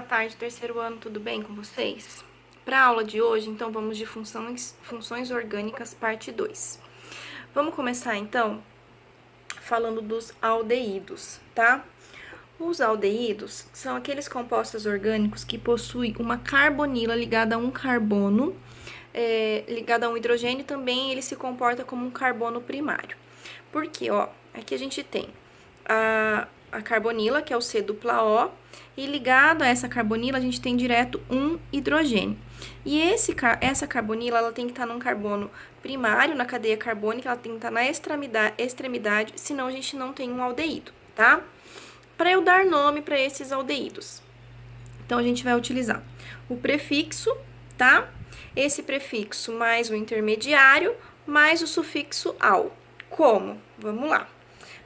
tarde, terceiro ano, tudo bem com vocês? Para a aula de hoje, então, vamos de funções orgânicas, parte 2. Vamos começar, então, falando dos aldeídos, tá? Os aldeídos são aqueles compostos orgânicos que possuem uma carbonila ligada a um carbono, ligada a um hidrogênio, e também ele se comporta como um carbono primário. Por quê? Ó, aqui a gente tem a carbonila, que é o C-O, e ligado a essa carbonila, a gente tem direto um hidrogênio. E essa carbonila, ela tem que estar num carbono primário, na cadeia carbônica, ela tem que estar na extremidade, senão a gente não tem um aldeído, tá? Para eu dar nome para esses aldeídos, então a gente vai utilizar o prefixo, tá? Esse prefixo mais o intermediário, mais o sufixo -al. Como? Vamos lá.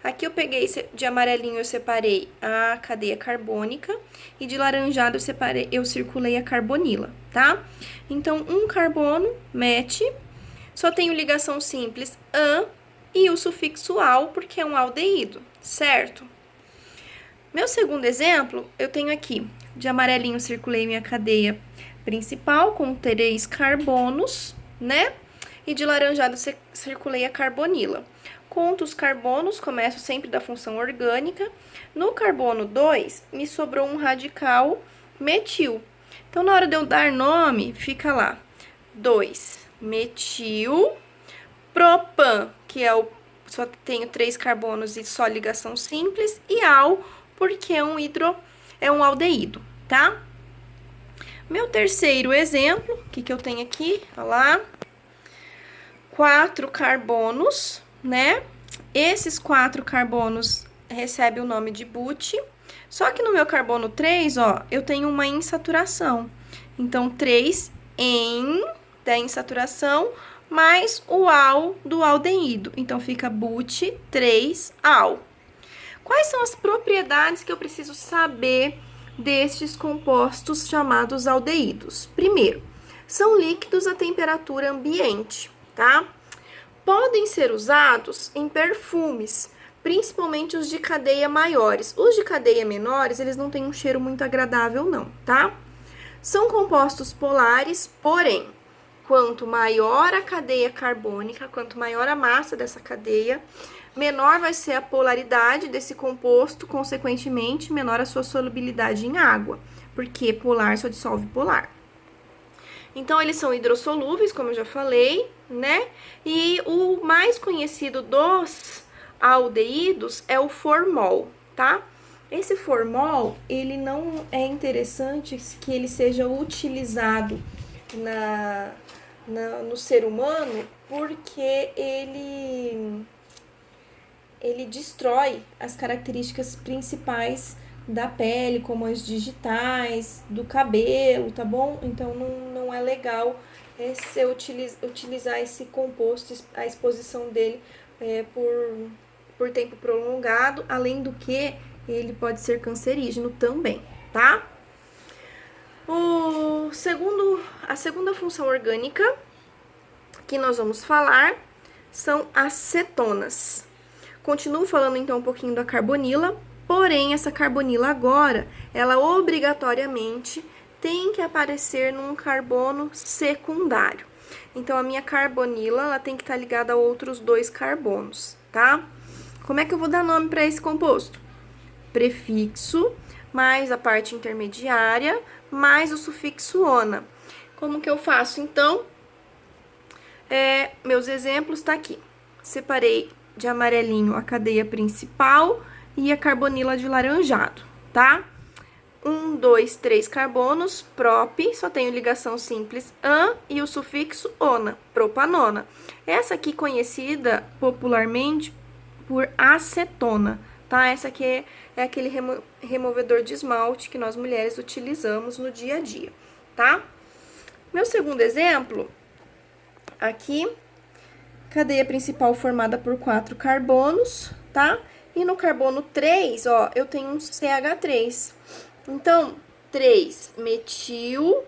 Aqui eu peguei, de amarelinho eu separei a cadeia carbônica e de laranjado eu circulei a carbonila, tá? Então, um carbono, met, só tenho ligação simples -an e o sufixo -al, porque é um aldeído, certo? Meu segundo exemplo, eu tenho aqui, de amarelinho eu circulei minha cadeia principal com 3 carbonos, né? E de laranjado circulei a carbonila. Conto os carbonos, começo sempre da função orgânica. No carbono 2, me sobrou um radical metil. Então, na hora de eu dar nome, fica lá 2-metil propan, que é só tenho 3 carbonos e só ligação simples, e -al, porque é um aldeído, tá? Meu terceiro exemplo, o que eu tenho aqui? Olha lá. 4 carbonos, né? Esses 4 carbonos recebem o nome de but. Só que no meu carbono 3, ó, eu tenho uma insaturação. Então, 3 da insaturação mais o -al do aldeído. Então, fica but 3-al. Quais são as propriedades que eu preciso saber destes compostos chamados aldeídos? Primeiro, são líquidos a temperatura ambiente, tá? Podem ser usados em perfumes, principalmente os de cadeia maiores. Os de cadeia menores, eles não têm um cheiro muito agradável não, tá? São compostos polares, porém, quanto maior a cadeia carbônica, quanto maior a massa dessa cadeia, menor vai ser a polaridade desse composto, consequentemente, menor a sua solubilidade em água, porque polar só dissolve polar. Então, eles são hidrossolúveis, como eu já falei, né? E o mais conhecido dos aldeídos é o formol, tá? Esse formol, ele não é interessante que ele seja utilizado no ser humano, porque ele destrói as características principais da pele, como as digitais, do cabelo, tá bom? Então, não é legal se utilizar esse composto, a exposição dele por tempo prolongado, além do que ele pode ser cancerígeno também, tá? A segunda função orgânica que nós vamos falar são as cetonas. Continuo falando então um pouquinho da carbonila, porém essa carbonila agora, ela obrigatoriamente tem que aparecer num carbono secundário. Então, a minha carbonila, ela tem que estar ligada a outros 2 carbonos, tá? Como é que eu vou dar nome para esse composto? Prefixo, mais a parte intermediária, mais o sufixo -ona. Como que eu faço, então? Meus exemplos tá aqui. Separei de amarelinho a cadeia principal e a carbonila de laranjado, tá? 1, 2, 3 carbonos, prop, só tenho ligação simples -an e o sufixo -ona, propanona. Essa aqui conhecida popularmente por acetona, tá? Essa aqui é aquele removedor de esmalte que nós mulheres utilizamos no dia a dia, tá? Meu segundo exemplo, aqui, cadeia principal formada por 4 carbonos, tá? E no carbono 3, ó, eu tenho um CH3. Então, 3-metil,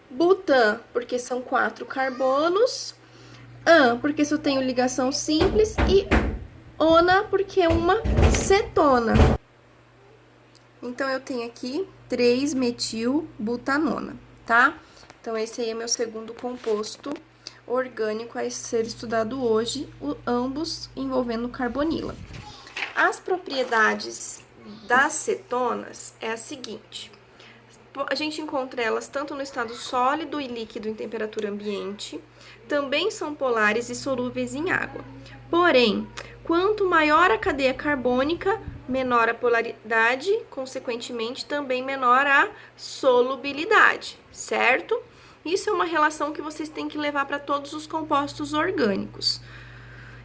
butan, porque são 4 carbonos, -an, porque só tenho ligação simples, e -ona, porque é uma cetona. Então, eu tenho aqui 3-metilbutanona, tá? Então, esse aí é meu segundo composto orgânico a ser estudado hoje, ambos envolvendo carbonila. As propriedades das cetonas é a seguinte: a gente encontra elas tanto no estado sólido e líquido em temperatura ambiente, também são polares e solúveis em água. Porém, quanto maior a cadeia carbônica, menor a polaridade, consequentemente, também menor a solubilidade, certo? Isso é uma relação que vocês têm que levar para todos os compostos orgânicos.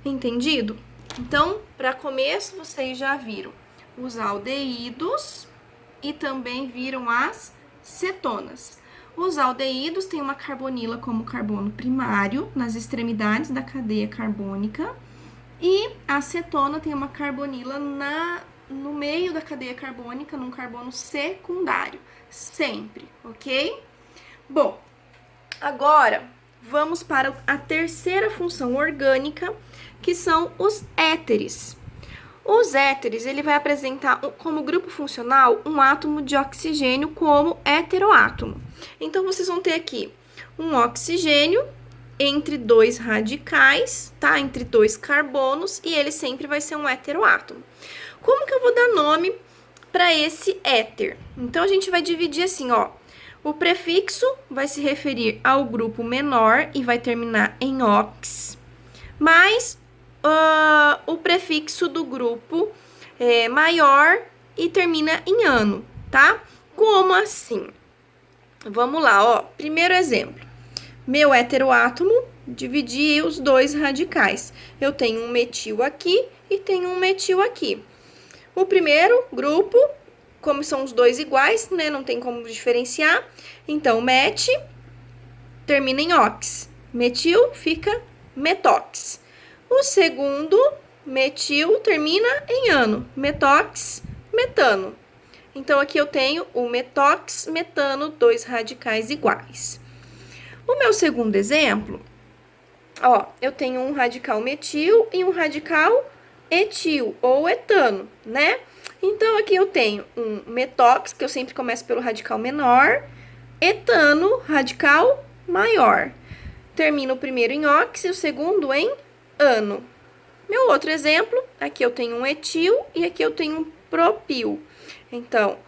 Entendido? Então, para começo, vocês já viram os aldeídos e também viram as cetonas. Os aldeídos têm uma carbonila como carbono primário nas extremidades da cadeia carbônica e a cetona tem uma carbonila no meio da cadeia carbônica, num carbono secundário, sempre, ok? Bom, agora vamos para a terceira função orgânica, que são os éteres. Os éteres, ele vai apresentar como grupo funcional um átomo de oxigênio como heteroátomo. Então, vocês vão ter aqui um oxigênio entre dois radicais, tá? Entre dois carbonos, e ele sempre vai ser um heteroátomo. Como que eu vou dar nome para esse éter? Então, a gente vai dividir assim, ó. O prefixo vai se referir ao grupo menor e vai terminar em ox, mas o prefixo do grupo maior e termina em ano, tá? Como assim? Vamos lá, ó. Primeiro exemplo. Meu heteroátomo, dividi os dois radicais. Eu tenho um metil aqui e tenho um metil aqui. O primeiro grupo, como são os dois iguais, né? Não tem como diferenciar. Então, met termina em ox. Metil fica metox. O segundo, metil, termina em ano. Metox, metano. Então, aqui eu tenho o metox, metano, dois radicais iguais. O meu segundo exemplo, ó, eu tenho um radical metil e um radical etil, ou etano, né? Então, aqui eu tenho um metox, que eu sempre começo pelo radical menor, etano, radical maior. Termino o primeiro em ox e o segundo em ano. Meu outro exemplo, aqui eu tenho um etil e aqui eu tenho um propil. Então,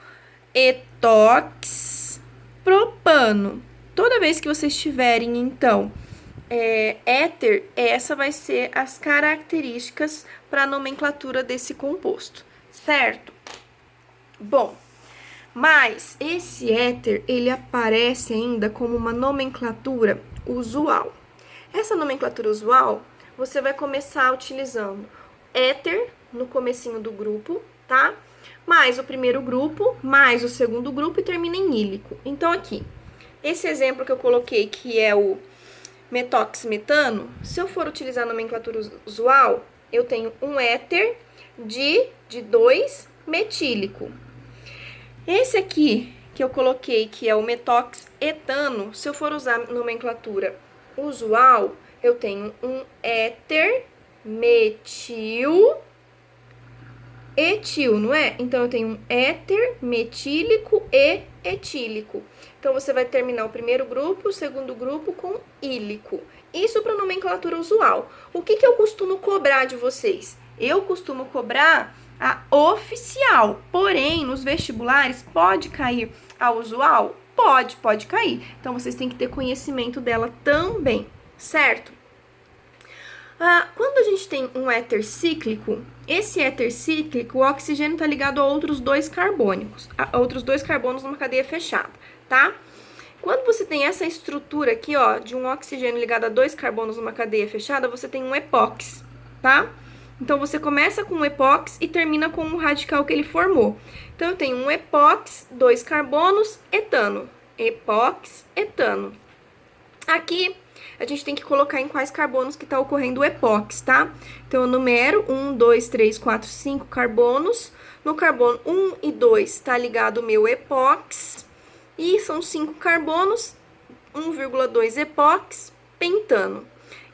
etox, propano. Toda vez que vocês tiverem, então, éter, essa vai ser as características para a nomenclatura desse composto, certo? Bom, mas esse éter, ele aparece ainda como uma nomenclatura usual. Essa nomenclatura usual, você vai começar utilizando éter no comecinho do grupo, tá? Mais o primeiro grupo, mais o segundo grupo e termina em ílico. Então, aqui, esse exemplo que eu coloquei, que é o metox-metano, se eu for utilizar a nomenclatura usual, eu tenho um éter de 2-metílico. Esse aqui, que eu coloquei, que é o metox-etano, se eu for usar a nomenclatura usual, eu tenho um éter metil etil, não é? Então, eu tenho um éter metílico e etílico. Então, você vai terminar o primeiro grupo, o segundo grupo com ílico. Isso para nomenclatura usual. O que eu costumo cobrar de vocês? Eu costumo cobrar a oficial. Porém, nos vestibulares, pode cair a usual? Pode cair. Então, vocês têm que ter conhecimento dela também, certo? Quando a gente tem um éter cíclico, esse éter cíclico, o oxigênio está ligado a outros dois carbonos numa cadeia fechada, tá? Quando você tem essa estrutura aqui, ó, de um oxigênio ligado a dois carbonos numa cadeia fechada, você tem um epóx, tá? Então, você começa com um epóx e termina com um radical que ele formou. Então, eu tenho um epóx, dois carbonos, etano. Epóx, etano. Aqui, a gente tem que colocar em quais carbonos que está ocorrendo o epóx, tá? Então, eu numero 1, 2, 3, 4, 5 carbonos. No carbono 1 e 2 está ligado o meu epóx. E são 5 carbonos, 1,2 epóx, pentano.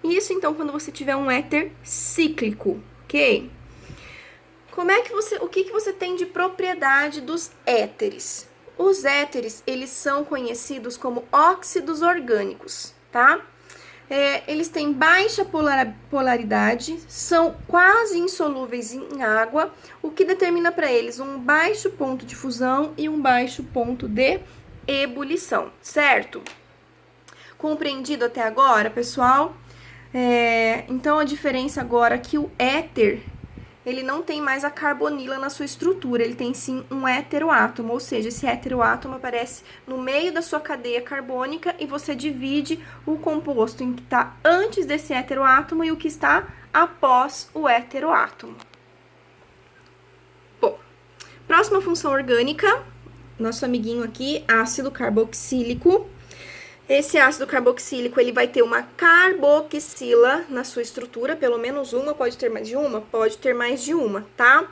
Isso, então, quando você tiver um éter cíclico, ok? O que você tem de propriedade dos éteres? Os éteres, eles são conhecidos como óxidos orgânicos, tá? Eles têm baixa polaridade, são quase insolúveis em água, o que determina para eles um baixo ponto de fusão e um baixo ponto de ebulição, certo? Compreendido até agora, pessoal? Então, a diferença agora é que o éter, ele não tem mais a carbonila na sua estrutura, ele tem sim um heteroátomo, ou seja, esse heteroátomo aparece no meio da sua cadeia carbônica e você divide o composto em que está antes desse heteroátomo e o que está após o heteroátomo. Bom, próxima função orgânica, nosso amiguinho aqui, ácido carboxílico. Esse ácido carboxílico, ele vai ter uma carboxila na sua estrutura, pelo menos uma, pode ter mais de uma? Pode ter mais de uma, tá?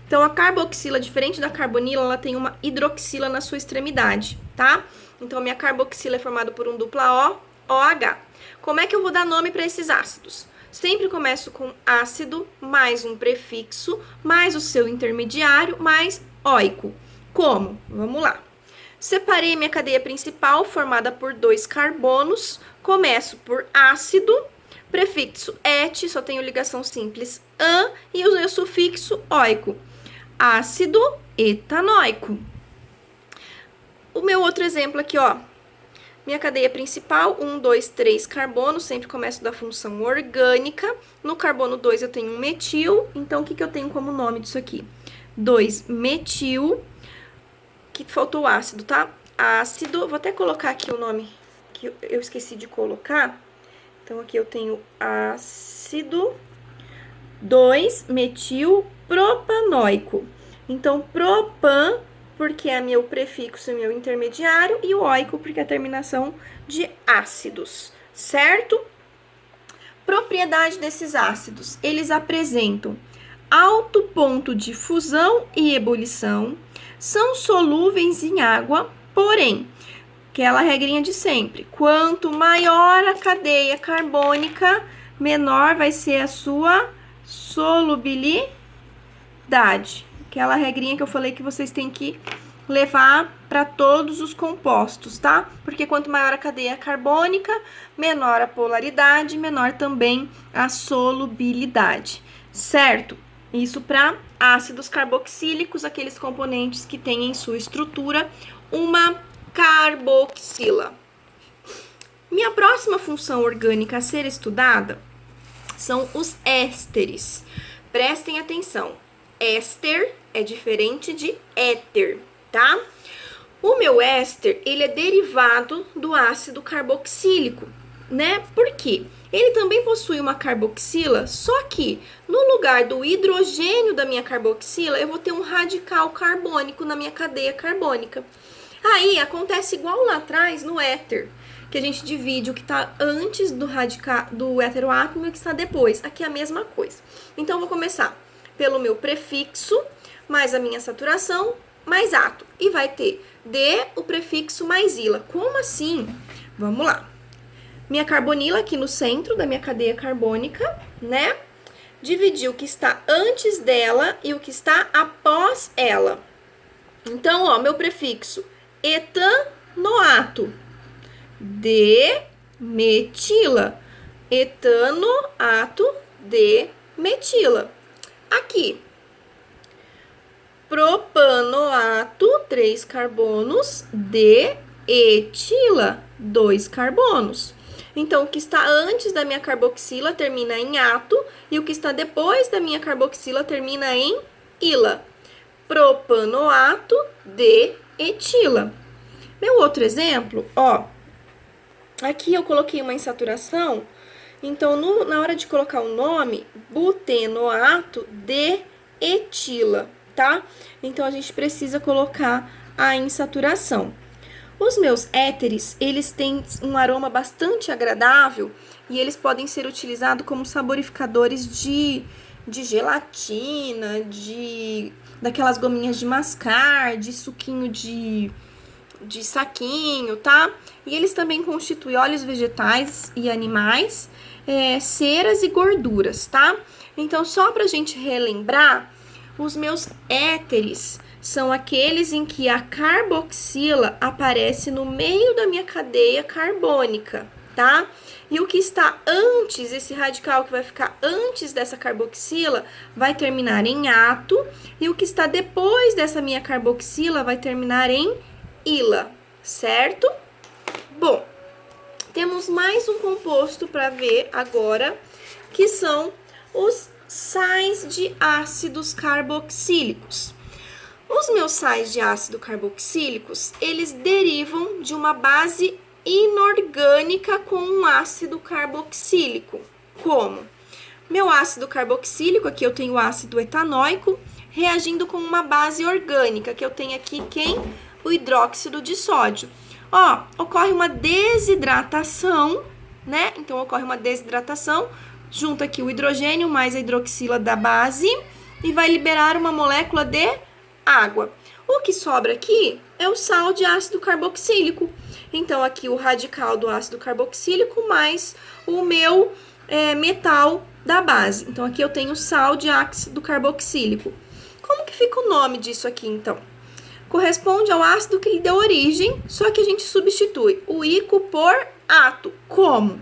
Então, a carboxila, diferente da carbonila, ela tem uma hidroxila na sua extremidade, tá? Então, a minha carboxila é formada por um dupla O, OH. Como é que eu vou dar nome para esses ácidos? Sempre começo com ácido, mais um prefixo, mais o seu intermediário, mais óico. Como? Vamos lá. Separei minha cadeia principal, formada por 2 carbonos. Começo por ácido, prefixo et, só tenho ligação simples an, e o meu sufixo óico. Ácido etanóico. O meu outro exemplo aqui, ó. Minha cadeia principal, 1, 2, 3 carbonos, sempre começo da função orgânica. No carbono 2 eu tenho um metil, então o que eu tenho como nome disso aqui? 2-metil. Que faltou o ácido, tá? Ácido, vou até colocar aqui o nome que eu esqueci de colocar. Então, aqui eu tenho ácido 2-metil propanoico. Então, propan, porque é meu prefixo e meu intermediário, e o óico, porque é a terminação de ácidos, certo? Propriedade desses ácidos, eles apresentam alto ponto de fusão e ebulição, são solúveis em água, porém, aquela regrinha de sempre, quanto maior a cadeia carbônica, menor vai ser a sua solubilidade. Aquela regrinha que eu falei que vocês têm que levar para todos os compostos, tá? Porque quanto maior a cadeia carbônica, menor a polaridade, menor também a solubilidade, certo? Isso para ácidos carboxílicos, aqueles componentes que têm em sua estrutura uma carboxila. Minha próxima função orgânica a ser estudada são os ésteres. Prestem atenção, éster é diferente de éter, tá? O meu éster, ele é derivado do ácido carboxílico, né? Por quê? Ele também possui uma carboxila, só que no lugar do hidrogênio da minha carboxila, eu vou ter um radical carbônico na minha cadeia carbônica. Aí acontece igual lá atrás no éter, que a gente divide o que está antes do heteroátomo e o que está depois. Aqui é a mesma coisa. Então, eu vou começar pelo meu prefixo, mais a minha saturação, mais ato. E vai ter D, o prefixo, mais ila. Como assim? Vamos lá. Minha carbonila aqui no centro da minha cadeia carbônica, né? Dividir o que está antes dela e o que está após ela. Então, ó, meu prefixo, etanoato, de metila. Etanoato de metila. Aqui, propanoato, 3 carbonos, de etila, 2 carbonos. Então, o que está antes da minha carboxila termina em ato e o que está depois da minha carboxila termina em ila. Propanoato de etila. Meu outro exemplo, ó, aqui eu coloquei uma insaturação, então na hora de colocar o nome, butenoato de etila, tá? Então, a gente precisa colocar a insaturação. Os meus éteres, eles têm um aroma bastante agradável e eles podem ser utilizados como saborificadores de gelatina, daquelas gominhas de mascar, de suquinho de saquinho, tá? E eles também constituem óleos vegetais e animais, ceras e gorduras, tá? Então, só pra gente relembrar, Os meus éteres são aqueles em que a carboxila aparece no meio da minha cadeia carbônica, tá? E o que está antes, esse radical que vai ficar antes dessa carboxila, vai terminar em ato, e o que está depois dessa minha carboxila vai terminar em ila, certo? Bom, temos mais um composto para ver agora, que são os sais de ácidos carboxílicos. Os meus sais de ácido carboxílicos, eles derivam de uma base inorgânica com um ácido carboxílico. Como? Meu ácido carboxílico, aqui eu tenho o ácido etanóico, reagindo com uma base orgânica, que eu tenho aqui quem? O hidróxido de sódio. Ó, ocorre uma desidratação, né? Então, ocorre uma desidratação, junta aqui o hidrogênio mais a hidroxila da base e vai liberar uma molécula de água. O que sobra aqui é o sal de ácido carboxílico. Então, aqui o radical do ácido carboxílico mais o meu metal da base. Então, aqui eu tenho sal de ácido carboxílico. Como que fica o nome disso aqui, então? Corresponde ao ácido que lhe deu origem, só que a gente substitui o ico por ato. Como?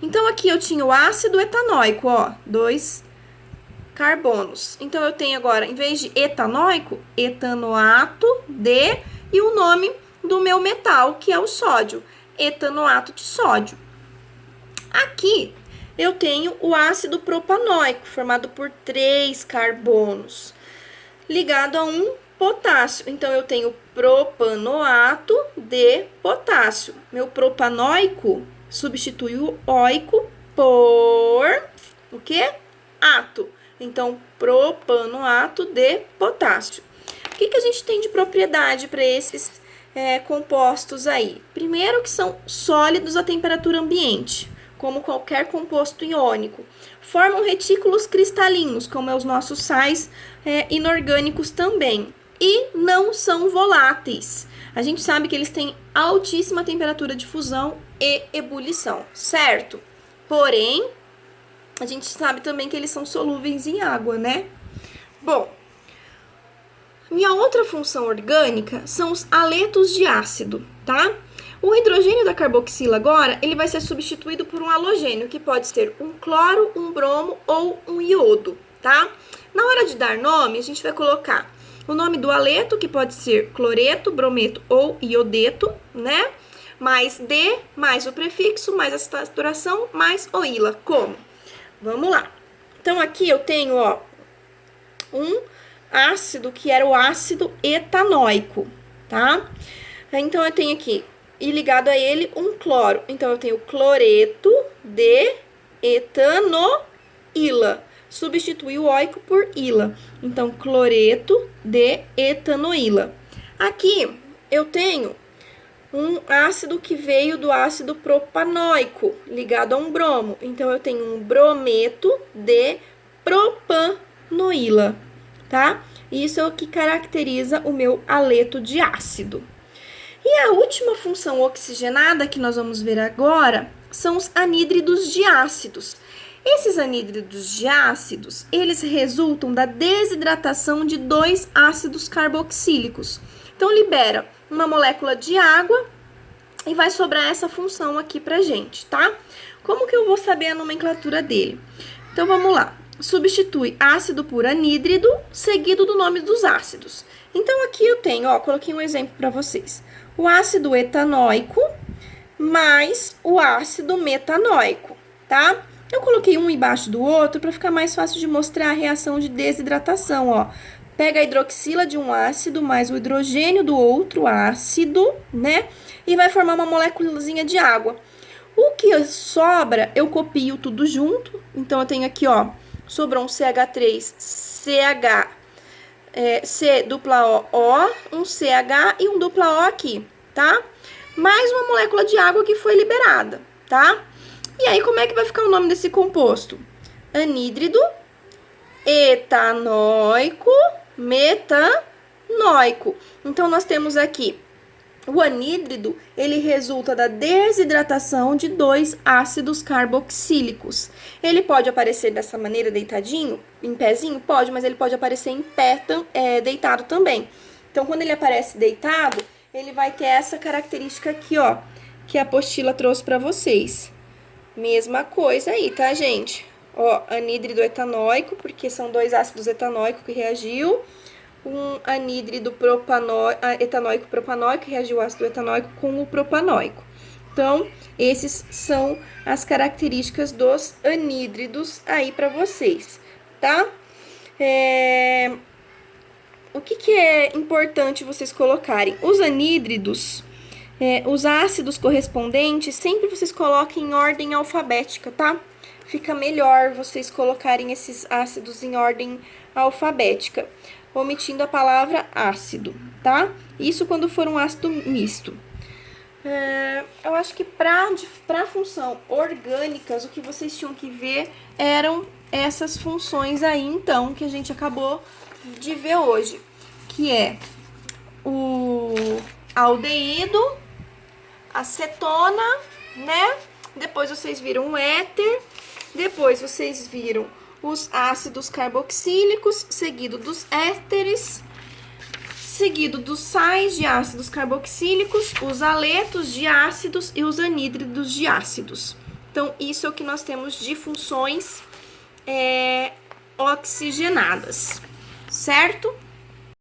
Então, aqui eu tinha o ácido etanóico, ó, 2 carbonos. Então, eu tenho agora, em vez de etanóico, etanoato de, e o nome do meu metal, que é o sódio, etanoato de sódio. Aqui, eu tenho o ácido propanóico, formado por 3 carbonos, ligado a um potássio. Então, eu tenho propanoato de potássio. Meu propanóico substitui o óico por o quê? Ato. Então, propanoato de potássio. O que a gente tem de propriedade para esses compostos aí? Primeiro que são sólidos à temperatura ambiente, como qualquer composto iônico. Formam retículos cristalinos, como é os nossos sais inorgânicos também. E não são voláteis. A gente sabe que eles têm altíssima temperatura de fusão e ebulição, certo? Porém, a gente sabe também que eles são solúveis em água, né? Bom, minha outra função orgânica são os aletos de ácido, tá? O hidrogênio da carboxila agora, ele vai ser substituído por um halogênio, que pode ser um cloro, um bromo ou um iodo, tá? Na hora de dar nome, a gente vai colocar o nome do aleto, que pode ser cloreto, brometo ou iodeto, né? Mais D, mais o prefixo, mais a saturação, mais o ila. Como? Vamos lá. Então, aqui eu tenho, ó, um ácido que era o ácido etanóico, tá? Então, eu tenho aqui, e ligado a ele, um cloro. Então, eu tenho cloreto de etanoíla. Substitui o óico por ila. Então, cloreto de etanoíla. Aqui, eu tenho um ácido que veio do ácido propanóico, ligado a um bromo. Então, eu tenho um brometo de propanoíla, tá? Isso é o que caracteriza o meu aleto de ácido. E a última função oxigenada que nós vamos ver agora são os anídridos de ácidos. Esses anídridos de ácidos, eles resultam da desidratação de 2 ácidos carboxílicos. Então, libera uma molécula de água e vai sobrar essa função aqui pra gente, tá? Como que eu vou saber a nomenclatura dele? Então, vamos lá. Substitui ácido por anídrido, seguido do nome dos ácidos. Então, aqui eu tenho, ó, coloquei um exemplo pra vocês. O ácido etanóico mais o ácido metanóico, tá? Eu coloquei um embaixo do outro para ficar mais fácil de mostrar a reação de desidratação, ó. Pega a hidroxila de um ácido mais o hidrogênio do outro ácido, né? E vai formar uma moléculazinha de água. O que sobra, eu copio tudo junto. Então, eu tenho aqui, ó, sobrou um CH3, CH, C dupla O, um CH e um dupla O aqui, tá? Mais uma molécula de água que foi liberada, tá? E aí, como é que vai ficar o nome desse composto? Anídrido etanóico metanóico. Então, nós temos aqui O anídrido, ele resulta da desidratação de 2 ácidos carboxílicos. Ele pode aparecer dessa maneira, deitadinho, em pezinho? Pode, mas ele pode aparecer em pé, deitado também. Então, quando ele aparece deitado, ele vai ter essa característica aqui, ó, que a apostila trouxe para vocês. Mesma coisa aí, tá, gente? Ó, anídrido etanóico, porque são 2 ácidos etanóicos que reagiu. Um anídrido etanóico propanóico, que reagiu o ácido etanóico com o propanóico. Então, esses são as características dos anídridos aí para vocês, tá? O que é importante vocês colocarem? Os anídridos, os ácidos correspondentes, sempre vocês coloquem em ordem alfabética, tá? Fica melhor vocês colocarem esses ácidos em ordem alfabética, omitindo a palavra ácido, tá? Isso quando for um ácido misto. Eu acho que para função orgânicas, o que vocês tinham que ver eram essas funções aí, então, que a gente acabou de ver hoje, que é o aldeído, acetona, né? Depois vocês viram o éter, depois vocês viram os ácidos carboxílicos, seguido dos ésteres, seguido dos sais de ácidos carboxílicos, os aletos de ácidos e os anídridos de ácidos. Então, isso é o que nós temos de funções oxigenadas, certo?